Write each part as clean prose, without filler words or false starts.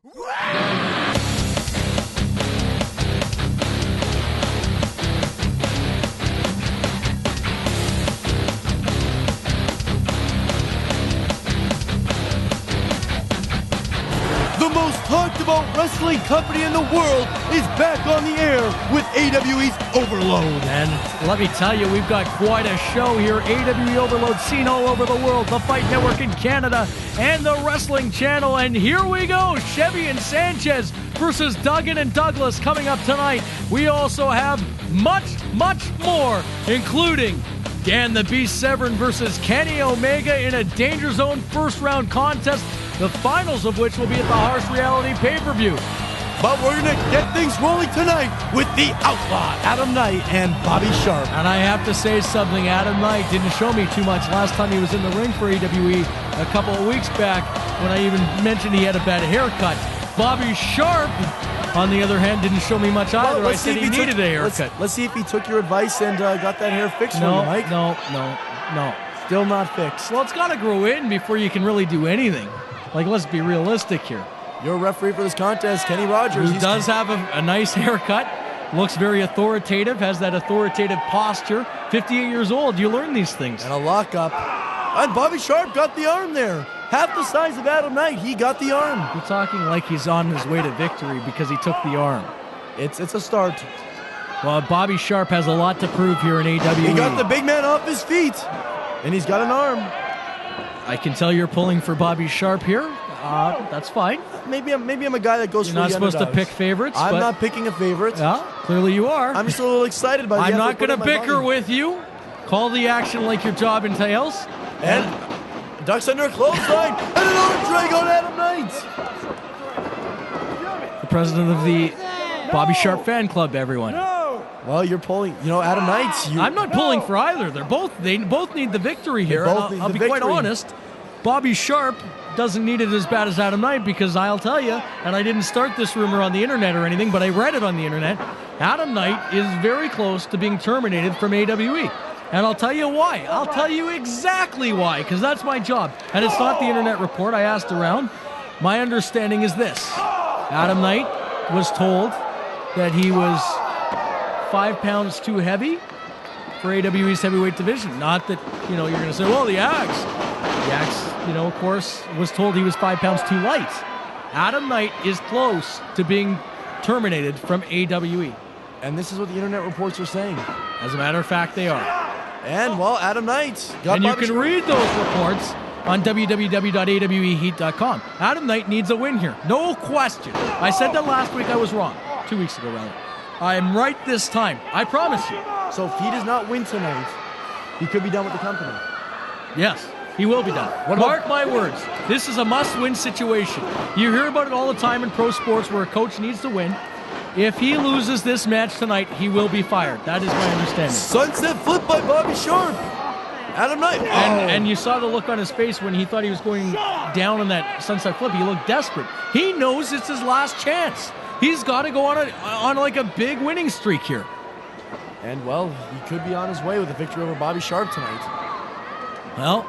The most talked about wrestling company in the world is back on the air with AWE's Overload. And let me tell you, we've got quite a show here. AWE Overload seen all over the world, the Fight Network in Canada, and the Wrestling Channel. And here we go, Chevy and Sanchez versus Duggan and Douglas coming up tonight. We also have much, much more, including Dan the Beast Severn versus Kenny Omega in a Danger Zone first round contest, the finals of which will be at the Harsh Reality pay-per-view. But we're going to get things rolling tonight with the Outlaw, Adam Knight and Bobby Sharp. And I have to say something, Adam Knight didn't show me too much last time he was in the ring for AWE a couple of weeks back when I even mentioned he had a bad haircut. Bobby Sharp, on the other hand, didn't show me much either. I said he needed a haircut. Let's see if he took your advice and got that hair fixed for you, Mike. No. Still not fixed. Well, it's got to grow in before you can really do anything. Like, let's be realistic here. Your referee for this contest, Kenny Rogers. He does have a nice haircut. Looks very authoritative, has that authoritative posture. 58 years old, you learn these things. And a lockup. And Bobby Sharp got the arm there. Half the size of Adam Knight, he got the arm. You're talking like he's on his way to victory because he took the arm. It's a start. Well, Bobby Sharp has a lot to prove here in AWE. He got the big man off his feet. And he's got an arm. I can tell you're pulling for Bobby Sharp here. That's fine. Maybe I'm a guy that goes for the underdogs. You're not supposed to pick favorites. I'm not picking a favorite. Yeah, clearly you are. I'm just a little excited about it. I'm not going to bicker with you. Call the action like your job entails. And ducks under a clothesline. And an arm drag on Adam Knight. The president of the Bobby Sharp fan club, everyone. Well, you're pulling, Adam Knight. I'm not pulling for either. They both need the victory here. I'll be quite honest. Bobby Sharp doesn't need it as bad as Adam Knight because I'll tell you, and I didn't start this rumor on the internet or anything, but I read it on the internet, Adam Knight is very close to being terminated from AWE. And I'll tell you why. I'll tell you exactly why, because that's my job. And it's not the internet report. I asked around. My understanding is this. Adam Knight was told that he was 5 pounds too heavy for AWE's heavyweight division. Not that, you're going to say, well, the Axe. The Axe, of course, was told he was 5 pounds too light. Adam Knight is close to being terminated from AWE. And this is what the internet reports are saying. As a matter of fact, they are. And, well, Adam Knight got And you can read those reports on www.aweheat.com. Adam Knight needs a win here. No question. I said that last week. I was wrong. 2 weeks ago, rather. I'm right this time. I promise you. So if he does not win tonight, he could be done with the company. Yes, he will be done. Mark my words. This is a must-win situation. You hear about it all the time in pro sports where a coach needs to win. If he loses this match tonight, he will be fired. That is my understanding. Sunset flip by Bobby Sharp. Adam Knight. And you saw the look on his face when he thought he was going down on that sunset flip. He looked desperate. He knows it's his last chance. He's got to go on like a big winning streak here. And, well, he could be on his way with a victory over Bobby Sharp tonight. Well,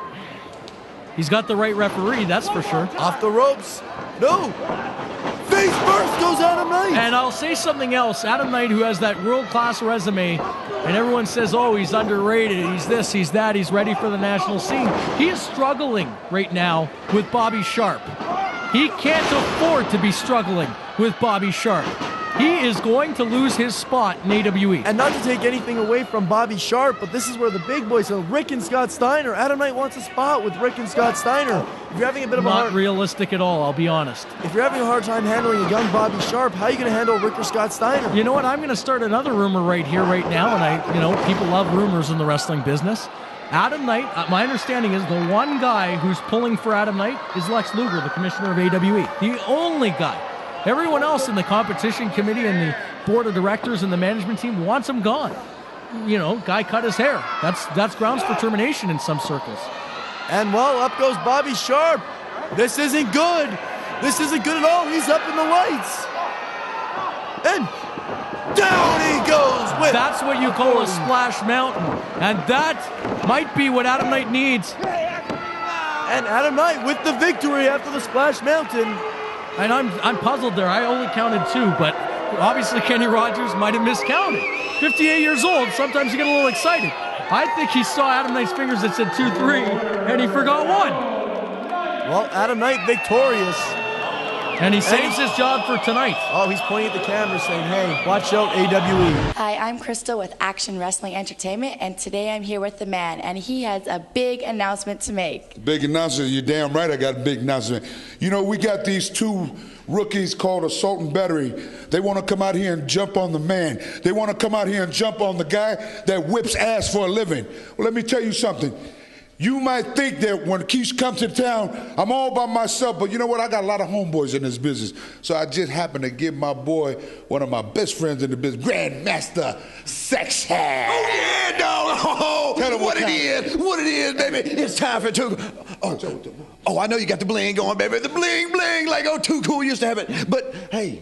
he's got the right referee, that's for sure. Off the ropes. No. Face first goes Adam Knight. And I'll say something else. Adam Knight, who has that world-class resume, and everyone says, oh, he's underrated, he's this, he's that, he's ready for the national scene. He is struggling right now with Bobby Sharp. He can't afford to be struggling with Bobby Sharp. He is going to lose his spot in AWE. And not to take anything away from Bobby Sharp, but this is where the big boys are. Rick and Scott Steiner. Adam Knight wants a spot with Rick and Scott Steiner. If you're having a bit of Not realistic at all, I'll be honest. If you're having a hard time handling a young Bobby Sharp, how are you going to handle Rick or Scott Steiner? You know what? I'm going to start another rumor right here, right now. And people love rumors in the wrestling business. Adam Knight, my understanding is the one guy who's pulling for Adam Knight is Lex Luger, the commissioner of AWE. The only guy. Everyone else in the competition committee and the board of directors and the management team wants him gone. Guy cut his hair. That's grounds for termination in some circles. And, well, up goes Bobby Sharp. This isn't good. This isn't good at all. He's up in the lights. And down he goes with... That's what you call a splash mountain. And that might be what Adam Knight needs. And Adam Knight with the victory after the splash mountain. And I'm puzzled there. I only counted 2, but obviously Kenny Rogers might have miscounted. 58 years old, sometimes you get a little excited. I think he saw Adam Knight's fingers that said 2-3, and he forgot 1. Well, Adam Knight victorious. And he saves his job for tonight. Oh, he's pointing at the camera saying, hey, watch out, AWE. Hi, I'm Crystal with Action Wrestling Entertainment, and today I'm here with the man, and he has a big announcement to make. Big announcement? You're damn right I got a big announcement. You know, we got these 2 rookies called Assault and Battery. They want to come out here and jump on the man. They want to come out here and jump on the guy that whips ass for a living. Well, let me tell you something. You might think that when Keish comes to town, I'm all by myself, but you know what? I got a lot of homeboys in this business. So I just happened to give my boy, one of my best friends in the business, Grandmaster Section. Oh, yeah, dog. Oh, Tell him what it is, baby. It's time for 2. Oh, I know you got the bling going, baby. The bling, bling, like, oh, Too Cool used to have it. But, hey,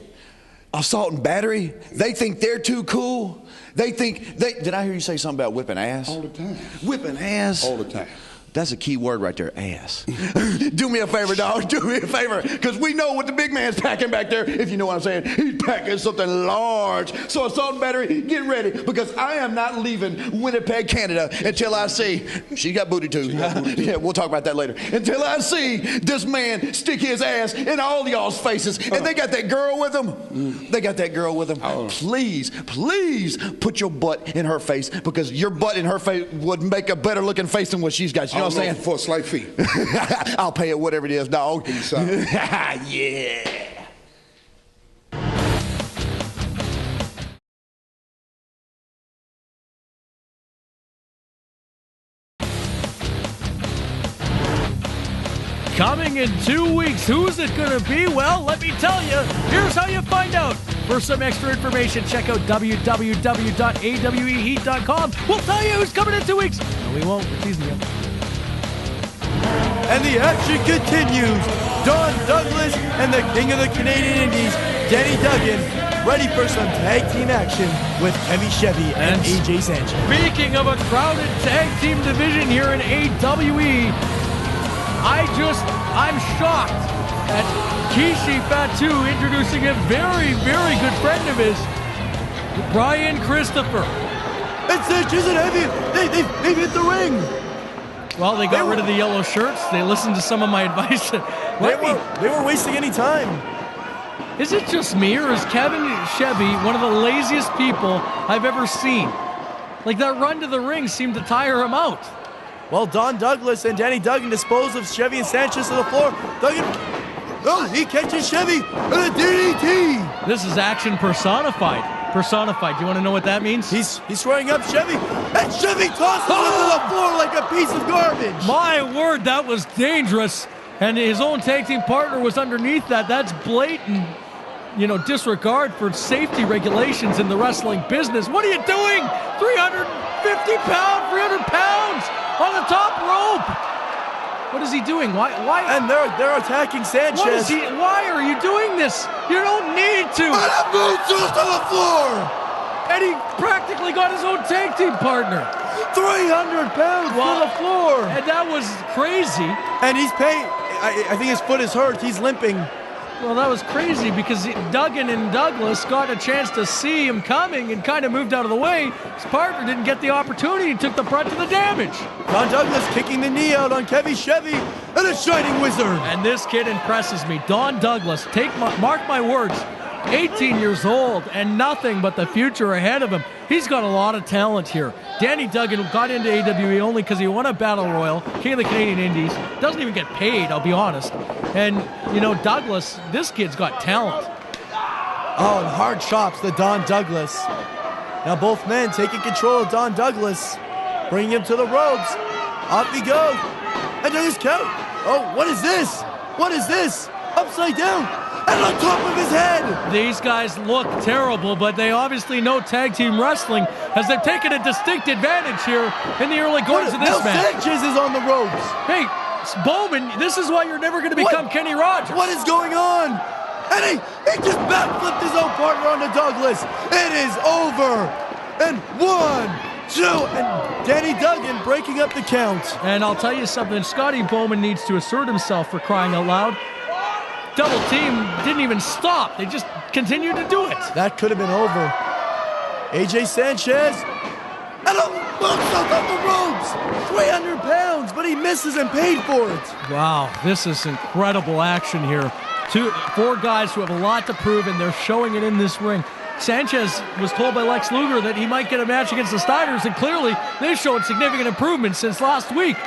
Assault and Battery, they think they're too cool. Did I hear you say something about whipping ass? All the time. Whipping ass? All the time. That's a key word right there, ass. Do me a favor, dog. Do me a favor. Because we know what the big man's packing back there, if you know what I'm saying. He's packing something large. So, Assault and Battery, get ready. Because I am not leaving Winnipeg, Canada until I see, she got booty too. Yeah, we'll talk about that later. Until I see this man stick his ass in all y'all's faces. And they got that girl with him. They got that girl with him. Please, please put your butt in her face. Because your butt in her face would make a better looking face than what she's got. You know what I'm saying? For a slight fee. I'll pay it whatever it is, dog. Yeah. Coming in 2 weeks, who's it going to be? Well, let me tell you. Here's how you find out. For some extra information, check out www.aweheat.com. We'll tell you who's coming in 2 weeks. No, we won't. We're teasing you. And the action continues. Don Douglas and the King of the Canadian Indies, Danny Duggan, ready for some tag team action with Hemi Chevy and AJ Sanchez. Speaking of a crowded tag team division here in AWE, I'm shocked at Kishi Fatu introducing a very, very good friend of his, Brian Christopher. And Sanchez and Heavy, they've hit the ring. Well, they got rid of the yellow shirts. They listened to some of my advice. They were wasting any time. Is it just me, or is Kevin Chevy one of the laziest people I've ever seen? Like, that run to the ring seemed to tire him out. Well, Don Douglas and Danny Duggan dispose of Chevy and Sanchez to the floor. Duggan, he catches Chevy and a DDT. This is action personified. Do you want to know what that means? He's throwing up Chevy, and Chevy tosses him to the floor like a piece of garbage. My word, that was dangerous. And his own tag team partner was underneath that. That's blatant, disregard for safety regulations in the wrestling business. What are you doing? 350 pounds on the top rope. What is he doing? Why? And they're attacking Sanchez. Why are you doing this? You don't need to. And a moonsault to the floor. And he practically got his own tag team partner. 300 pounds to the floor. And that was crazy. And he's paying. I think his foot is hurt. He's limping. Well, that was crazy because Duggan and Douglas got a chance to see him coming and kind of moved out of the way. His partner didn't get the opportunity and took the brunt of the damage. Don Douglas kicking the knee out on Kevin Chevy and a Shining Wizard. And this kid impresses me. Don Douglas, mark my words, 18 years old and nothing but the future ahead of him. He's got a lot of talent here. Danny Duggan got into AWE only because he won a Battle Royal, King of the Canadian Indies. Doesn't even get paid, I'll be honest. And, Douglas, this kid's got talent. Oh, and hard chops to Don Douglas. Now both men taking control of Don Douglas, bringing him to the ropes. Off he goes. And there's count. Oh, what is this? Upside down. And on top of his head! These guys look terrible, but they obviously know tag team wrestling as they've taken a distinct advantage here in the early goings of this match. Sanchez is on the ropes. Hey, Bowman, this is why you're never going to become Kenny Rogers. What is going on? And he just backflipped his own partner onto Douglas. It is over. And 1, 2, and Danny Duggan breaking up the count. And I'll tell you something, Scotty Bowman needs to assert himself, for crying out loud. double team didn't even stop. They just continued to do it. That could have been over. AJ Sanchez, and a moonsault off the ropes. 300 pounds, but he misses and paid for it. Wow, this is incredible action here. Four guys who have a lot to prove, and they're showing it in this ring. Sanchez was told by Lex Luger that he might get a match against the Steiners, and clearly they've shown significant improvement since last week.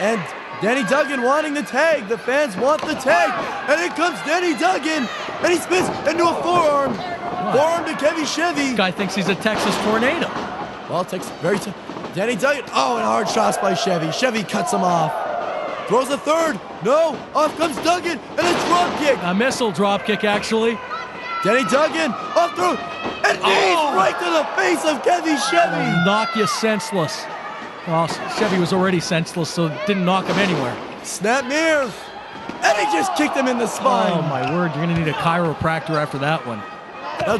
And Danny Duggan wanting the tag. The fans want the tag. And in comes Danny Duggan, and he spins into a forearm. Forearm to Kevin Chevy. This guy thinks he's a Texas tornado. Well, Danny Duggan. Oh, and hard shots by Chevy. Chevy cuts him off. Throws a third. No. Off comes Duggan, and a drop kick. A missile drop kick, actually. Danny Duggan off through, and knees right to the face of Kevin Chevy. Knock you senseless. Well, Chevy was already senseless, so it didn't knock him anywhere. Snap mirror, and he just kicked him in the spine. Oh, my word. You're going to need a chiropractor after that one. Now,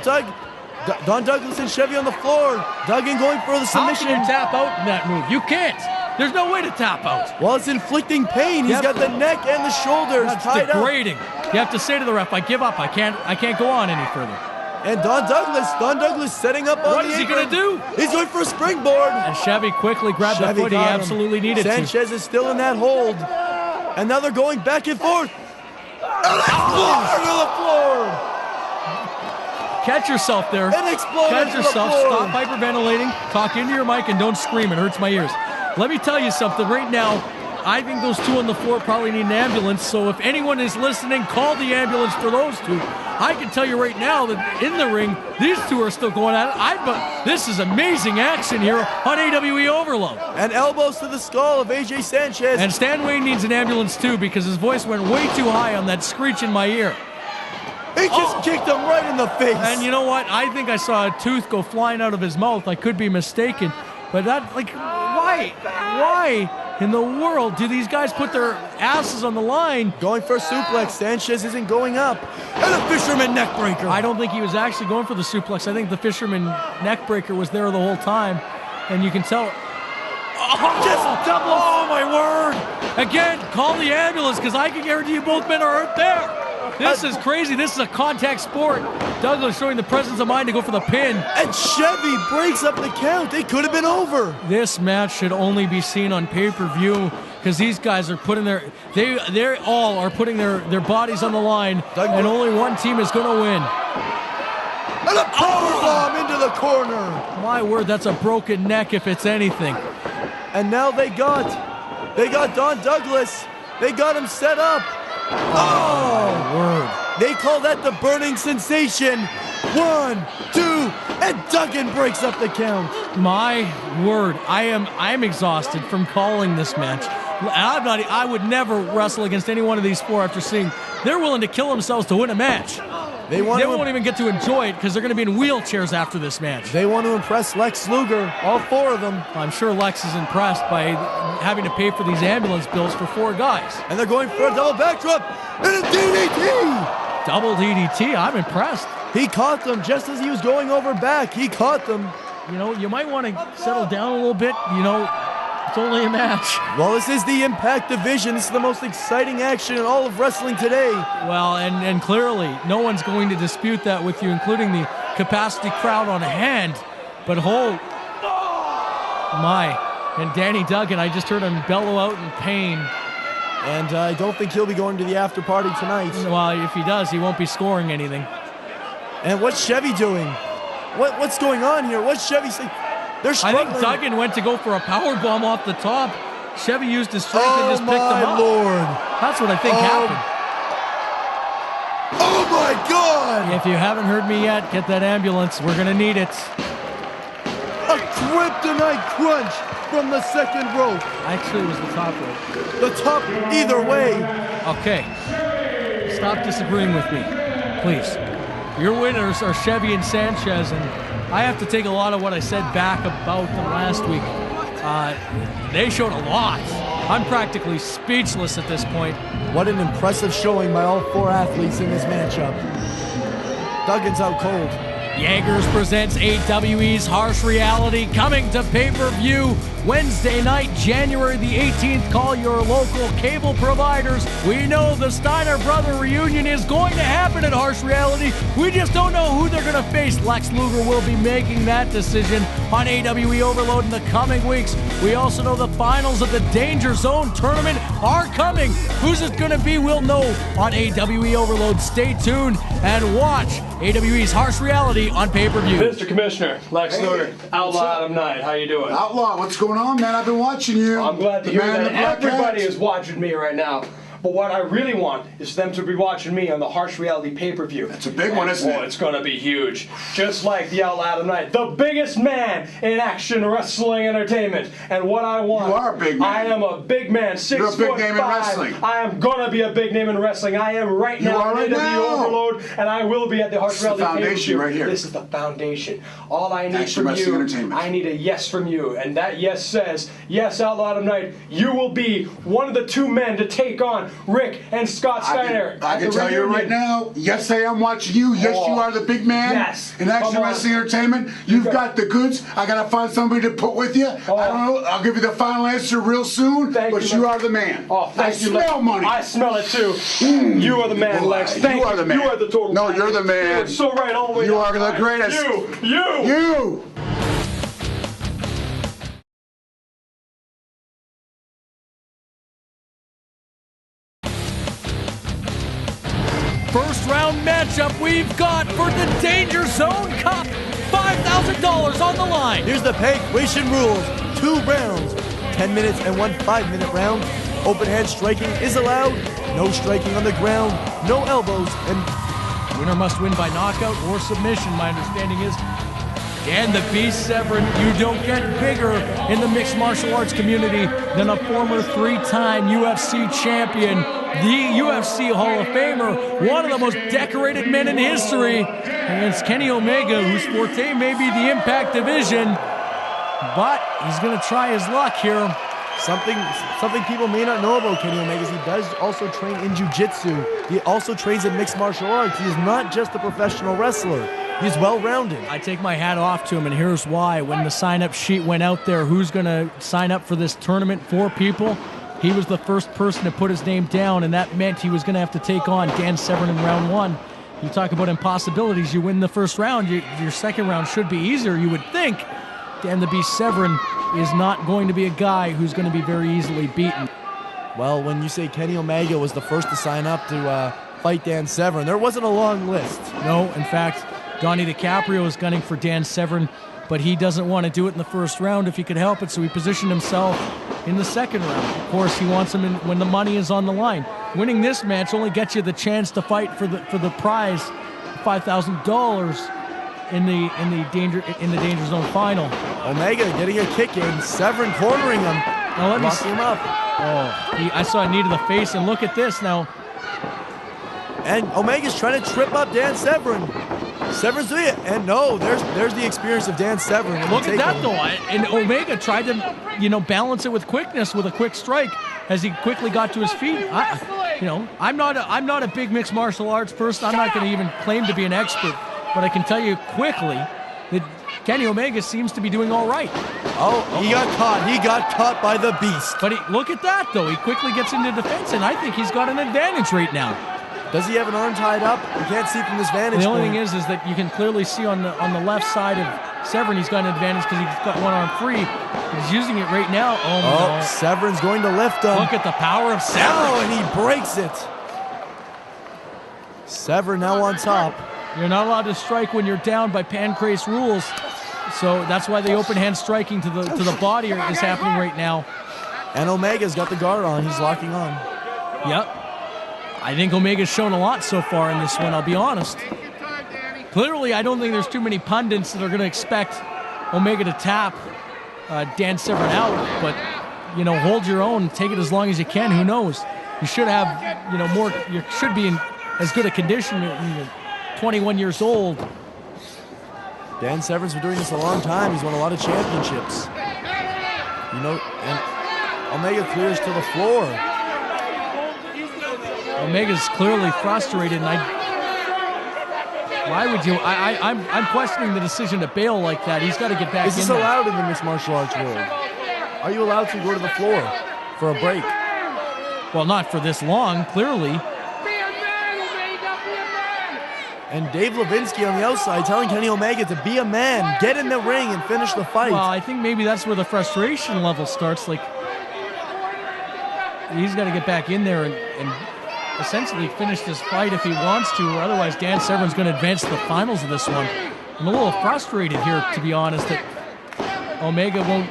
Don Douglas and Chevy on the floor. Duggan going for the submission. How can you tap out in that move? You can't. There's no way to tap out. Well, it's inflicting pain. He's got the neck and the shoulders tied degrading. You have to say to the ref, I give up. I can't go on any further. And Don Douglas setting up on the apron. What is he going to do? He's going for a springboard. And Chevy quickly grabbed the foot he absolutely needed Sanchez is still in that hold. And now they're going back and forth. And exploder to the floor. Catch yourself there. And exploder Catch to yourself. the floor. Stop hyperventilating. Talk into your mic and don't scream. It hurts my ears. Let me tell you something right now. I think those two on the floor probably need an ambulance, so if anyone is listening, call the ambulance for those two. I can tell you right now that in the ring, these two are still going at it. This is amazing action here on AWE Overload. And elbows to the skull of AJ Sanchez. And Stan Wayne needs an ambulance too, because his voice went way too high on that screech in my ear. He just kicked him right in the face. And you know what? I think I saw a tooth go flying out of his mouth. I could be mistaken. But that, like, why? Why in the world do these guys put their asses on the line? Going for a suplex. Sanchez isn't going up. And a fisherman neckbreaker. I don't think he was actually going for the suplex. I think the fisherman neckbreaker was there the whole time. And you can tell. Just double. Oh, my word. Again, call the ambulance, because I can guarantee you both men are hurt there. This is crazy. This is a contact sport. Douglas showing the presence of mind to go for the pin. And Chevy breaks up the count. It could have been over. This match should only be seen on pay-per-view, because these guys are putting they all are putting their bodies on the line, and only one team is going to win. And a powerbomb into the corner. My word, that's a broken neck if it's anything. And now they got Don Douglas. They got him set up. Oh, word. They call that the burning sensation. 1, 2, and Duggan breaks up the count. My word, I'm exhausted from calling this match. I would never wrestle against any one of these four after seeing they're willing to kill themselves to win a match. They won't even get to enjoy it because they're going to be in wheelchairs after this match. They want to impress Lex Luger, all four of them. I'm sure Lex is impressed by having to pay for these ambulance bills for four guys. And they're going for a double backdrop and a DDT. Double DDT, I'm impressed. He caught them just as he was going over back. He caught them. You know, you might want to settle down a little bit. You know, it's only a match. Well, this is the Impact Division. This is the most exciting action in all of wrestling today. Well, and clearly, no one's going to dispute that with you, including the capacity crowd on hand. But and Danny Duggan, I just heard him bellow out in pain. And I don't think he'll be going to the after party tonight. Well, if he does, he won't be scoring anything. And what's Chevy doing? What's going on here? What's Chevy saying? They're struggling. I think Duggan went to go for a power bomb off the top. Chevy used his strength and just picked him up. Oh, my Lord. That's what I think happened. Oh, my God. If you haven't heard me yet, get that ambulance. We're going to need it. A kryptonite crunch from the second rope. Actually, it was the top rope. The top, either way. Okay. Stop disagreeing with me, please. Your winners are Chevy and Sanchez, and I have to take a lot of what I said back about them last week. They showed a lot. I'm practically speechless at this point. What an impressive showing by all four athletes in this matchup. Duggan's out cold. Jaegers presents AWE's Harsh Reality, coming to pay-per-view Wednesday night, January the 18th. Call your local cable providers. We know the Steiner brother reunion is going to happen at Harsh Reality. We just don't know who they're going to face. Lex Luger will be making that decision on AWE Overload in the coming weeks. We also know the finals of the Danger Zone tournament are coming. Who's it going to be? We'll know on AWE Overload. Stay tuned and watch AWE's Harsh Reality on pay-per-view. Mr. Commissioner, Lex Luger, Outlaw Adam Knight, how you doing? Outlaw, what's going on, man? I've been watching you. I'm glad to hear that everybody is watching me right now. But what I really want is them to be watching me on the Harsh Reality pay-per-view. That's a big one, isn't it? Oh, it's going to be huge. Just like the Outlaw Adam Knight, the biggest man in action wrestling entertainment. And what I want... You are a big man. I am a big man, 6'5". You're a big name in wrestling. I am going to be a big name in wrestling. I am right now on AWE Overload, and I will be at the Harsh Reality pay-per-view. This is the foundation right here. This is the foundation. All I need Action from Wrestling you, Entertainment. I need a yes from you. And that yes says, yes, Outlaw Adam Knight, you will be one of the two men to take on Rick and Scott Steiner. I can tell you right now, yes, I am watching you. Yes, you are the big man in Action Wrestling Entertainment. You've got the goods. I got to find somebody to put with you. I don't know. I'll give you the final answer real soon, but you are the man. I smell money. I smell it too. You are the man, Lex. You are the man. You are the total No, you're the man. You're so right all the way You down. are the greatest. You. First round matchup we've got for the Danger Zone Cup. $5,000 on the line. Here's the pay equation rules. 2 rounds, 10 minutes and 1 5-minute round. Open hand striking is allowed. No striking on the ground. No elbows. And winner must win by knockout or submission, my understanding is. And the Beast Severin, you don't get bigger in the mixed martial arts community than a former 3-time UFC champion, the UFC Hall of Famer, one of the most decorated men in history, against Kenny Omega, whose forte may be the Impact division, but he's going to try his luck here. Something people may not know about Kenny Omega is he does also train in jiu-jitsu. He also trains in mixed martial arts. He is not just a professional wrestler. He's well-rounded. I take my hat off to him, and here's why. When the sign-up sheet went out there, who's going to sign up for this tournament, 4 people, he was the first person to put his name down, and that meant he was going to have to take on Dan Severn in round 1. You talk about impossibilities. You win the first round, your second round should be easier, you would think. Dan the Beast Severn is not going to be a guy who's going to be very easily beaten. Well, when you say Kenny Omega was the first to sign up to fight Dan Severn, there wasn't a long list. No, in fact, Donnie DiCaprio is gunning for Dan Severn, but he doesn't want to do it in the first round if he could help it, so he positioned himself in the second round. Of course, he wants him in when the money is on the line. Winning this match only gets you the chance to fight for the prize, $5,000 in the Danger Zone final. Omega getting a kick in, Severn cornering him. Now let me see him up. Oh, I saw a knee to the face, and look at this now. And Omega's trying to trip up Dan Severn. Severn's doing it, and no, there's the experience of Dan Severn. Look at that though, and Omega tried to, balance it with quickness with a quick strike as he quickly got to his feet. I'm not a big mixed martial arts person. I'm not going to even claim to be an expert, but I can tell you quickly that Kenny Omega seems to be doing all right. Oh, he got caught. He got caught by the Beast. But look at that though. He quickly gets into defense, and I think he's got an advantage right now. Does he have an arm tied up? You can't see from this vantage point. The only thing is that you can clearly see on the left side of Severn, he's got an advantage because he's got one arm free. He's using it right now. Oh, no. Severn's going to lift him. Look at the power of Severn. Oh, and he breaks it. Severn now on top. You're not allowed to strike when you're down by Pancrase rules. So that's why the open hand striking to the body is happening right now. And Omega's got the guard on. He's locking on. Yep. I think Omega's shown a lot so far in this one, I'll be honest. Clearly, I don't think there's too many pundits that are going to expect Omega to tap Dan Severn out, but, hold your own, take it as long as you can, who knows. You should have, more, you should be in as good a condition. You're 21 years old. Dan Severn's been doing this a long time. He's won a lot of championships. And Omega clears to the floor. Omega's clearly frustrated, and why would you? I'm questioning the decision to bail like that. He's got to get back in. Is this allowed in the mixed martial arts world? are you allowed to go to the floor for a break? Well, not for this long, clearly. And Dave Levinsky on the outside telling Kenny Omega to be a man, get in the ring and finish the fight. Well, I think maybe that's where the frustration level starts. Like, he's got to get back in there and essentially finish this fight if he wants to, or otherwise Dan Severn's going to advance to the finals of this one. I'm a little frustrated here, to be honest, that Omega won't,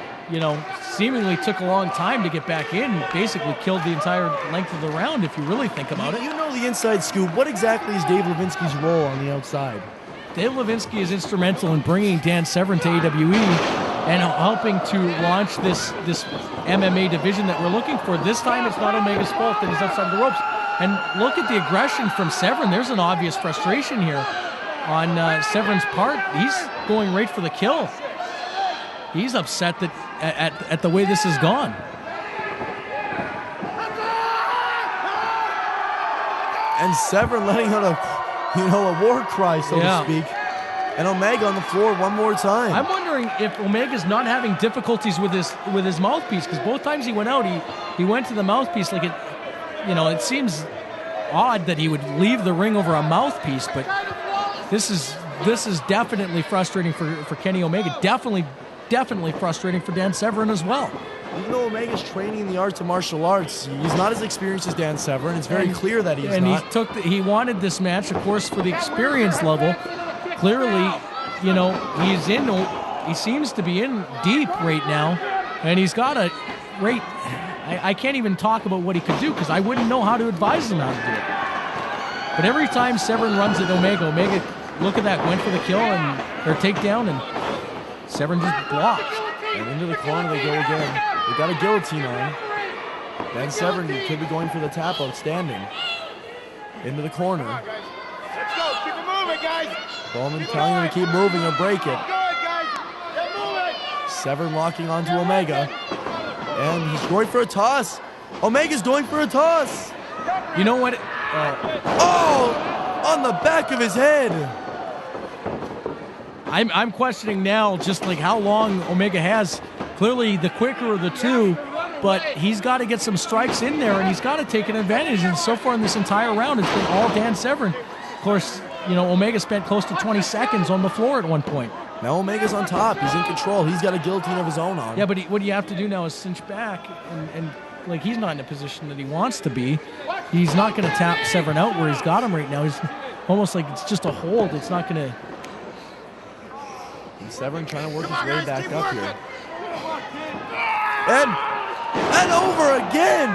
seemingly took a long time to get back in, basically killed the entire length of the round if you really think about it. You know the inside scoop. What exactly is Dave Levinsky's role on the outside? Dave Levinsky is instrumental in bringing Dan Severn to AWE and helping to launch this MMA division that we're looking for. This time it's not Omega's fault that he's outside the ropes. And look at the aggression from Severn. There's an obvious frustration here on Severn's part. He's going right for the kill. He's upset that at the way this has gone. And Severn letting out a war cry, so to speak. And Omega on the floor one more time. I'm wondering if Omega's not having difficulties with his mouthpiece, because both times he went out, he went to the mouthpiece like it. It seems odd that he would leave the ring over a mouthpiece, but this is definitely frustrating for Kenny Omega. Definitely frustrating for Dan Severn as well. Even though Omega's training in the arts of martial arts, he's not as experienced as Dan Severn. It's very clear that he's not. And he wanted this match, of course, for the experience level. Clearly, he seems to be in deep right now, and he's got a great. I can't even talk about what he could do because I wouldn't know how to advise him how to do it. But every time Severn runs at Omega, look at that, went for the kill or takedown, and Severn just blocked. And into the corner they go again. They got a guillotine on. Then Severn could be going for the tap out, standing. Into the corner. Let's go, keep it moving, guys. Bowman telling him to keep moving or break it. Severn locking onto Omega. And he's going for a toss. Omega's going for a toss. You know what? On the back of his head. I'm questioning now just like how long Omega has. Clearly the quicker of the two, but he's got to get some strikes in there and he's got to take an advantage. And so far in this entire round, it's been all Dan Severn. Of course, Omega spent close to 20 seconds on the floor at one point. Now Omega's on top. He's in control. He's got a guillotine of his own on. Yeah, but what you have to do now is cinch back and like he's not in a position that he wants to be. He's not going to tap Severn out where he's got him right now. He's almost like it's just a hold. It's not going to. And Severn trying to work his way back up here. And over again.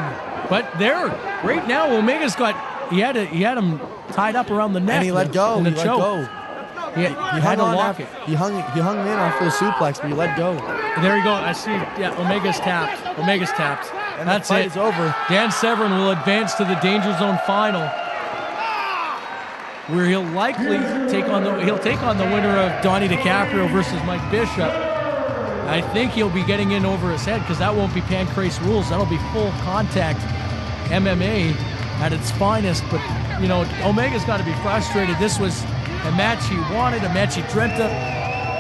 But there, right now, Omega's got. He had him tied up around the neck. And he let go. He let go. He had to lock it. He hung in after the suplex, but he let go. And there you go. I see. Yeah, Omega's tapped. And that's the fight it. is over. Dan Severn will advance to the Danger Zone final, where he'll likely take on the winner of Donnie DiCaprio versus Mike Bishop. I think he'll be getting in over his head because that won't be Pancrase rules. That'll be full contact MMA at its finest. But Omega's got to be frustrated. This was a match he wanted, a match he dreamt of.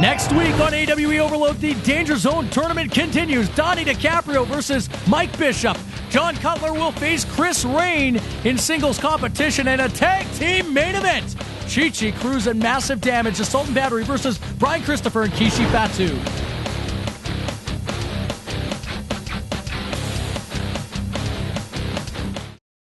Next week on AWE Overload, the Danger Zone tournament continues. Donnie DiCaprio versus Mike Bishop. John Cutler will face Chris Rain in singles competition and a tag team main event. Chi Chi Cruz and Massive Damage, Assault and Battery versus Brian Christopher and Kishi Fatu.